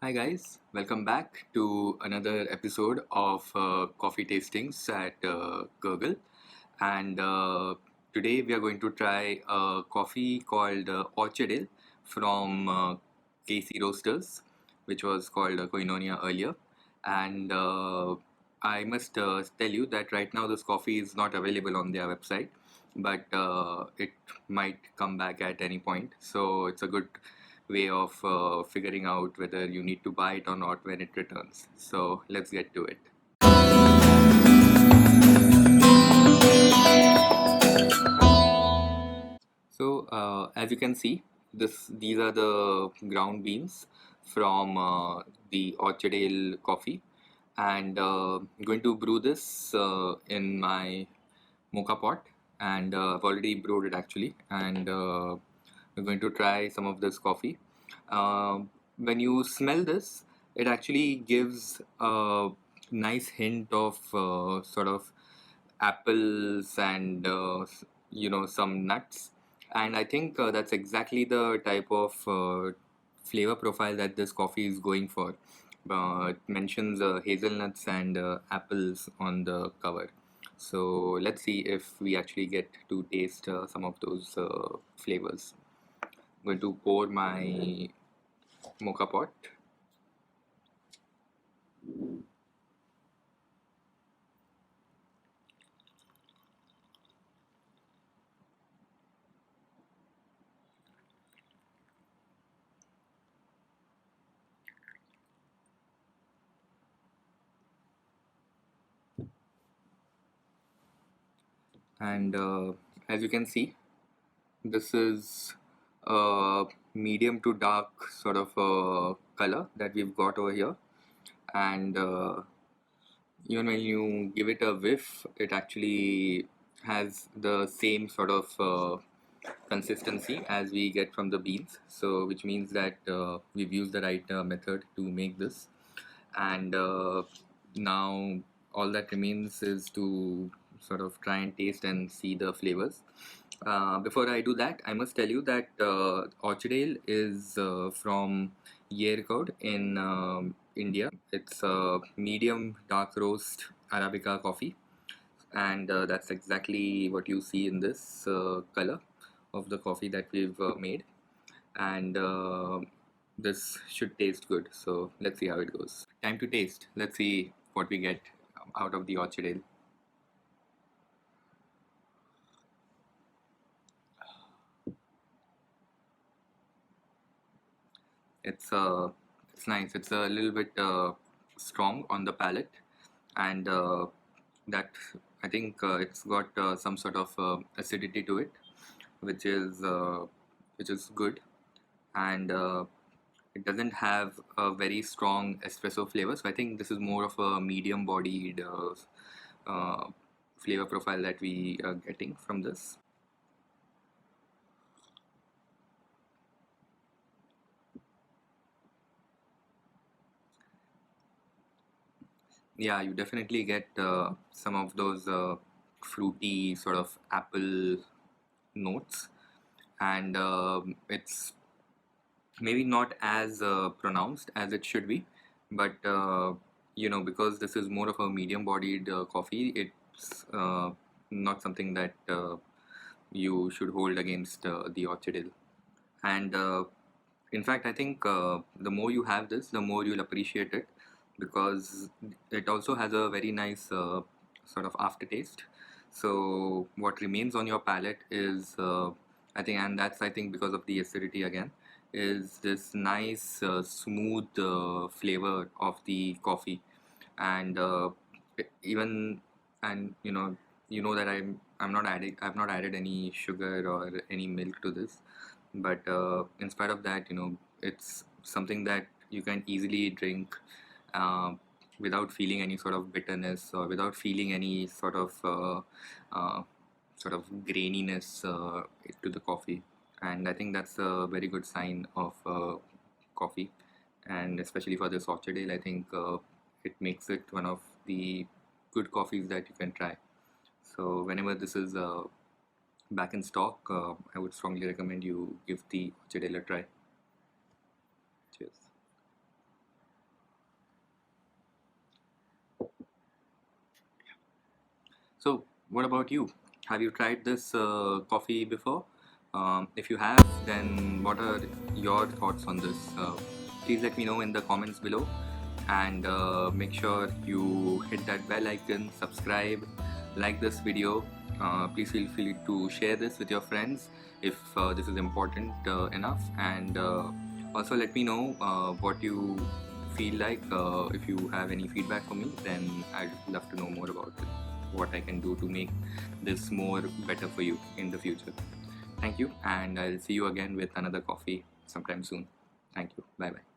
Hi guys, welcome back to another episode of Coffee Tastings at Gurgle. And today we are going to try a coffee called Orchardale from KC Roasters, which was called Koinonia earlier. And I must tell you that right now this coffee is not available on their website, but it might come back at any point. So it's a good way of figuring out whether you need to buy it or not when it returns. So let's get to it. So as you can see, these are the ground beans from the Orchardale coffee, and I'm going to brew this in my Moka pot, and I've already brewed it actually, and we're going to try some of this coffee. When you smell this, it actually gives a nice hint of sort of apples and some nuts, and I think that's exactly the type of flavor profile that this coffee is going for. It mentions hazelnuts and apples on the cover. So let's see if we actually get to taste some of those flavors. I'm going to pour my mocha pot. And as you can see, this is a medium to dark sort of color that we've got over here. And even when you give it a whiff, it actually has the same sort of consistency as we get from the beans. So, which means that we've used the right method to make this. And now all that remains is to sort of try and taste and see the flavors. Before I do that, I must tell you that Orchardale is from Yerkod in India. It's a medium dark roast Arabica coffee, and that's exactly what you see in this color of the coffee that we've made. And this should taste good. So let's see how it goes. Time to taste. Let's see what we get out of the Orchard Ale. It's it's nice. It's a little bit strong on the palate, and that I think it's got some sort of acidity to it, which is uh, which is good, and it doesn't have a very strong espresso flavor. So I think this is more of a medium-bodied uh, flavor profile that we are getting from this. Yeah, you definitely get some of those fruity sort of apple notes, and it's maybe not as pronounced as it should be, but because this is more of a medium-bodied coffee, it's not something that you should hold against the Orchid Ale. And in fact, I think the more you have this, the more you'll appreciate it because it also has a very nice sort of aftertaste. So what remains on your palate is, I think, and that's I think because of the acidity again, is this nice smooth flavor of the coffee, and even and that I've not added any sugar or any milk to this, but in spite of that, it's something that you can easily drink uh, without feeling any sort of bitterness or without feeling any uh, sort of graininess to the coffee. And I think that's a very good sign of coffee, and especially for this Orchard Ale, I think it makes it one of the good coffees that you can try. So whenever this is back in stock, I would strongly recommend you give the Orchard Ale a try. Cheers. What about you? Have you tried this coffee before? If you have, then what are your thoughts on this? Please let me know in the comments below, and make sure you hit that bell icon, subscribe, like this video. Please feel free to share this with your friends if this is important enough, and also let me know what you feel like. If you have any feedback for me, then I'd love to know more about it, what I can do to make this more better for you in the future. Thank you, and I'll see you again with another coffee sometime soon. Thank you. Bye bye.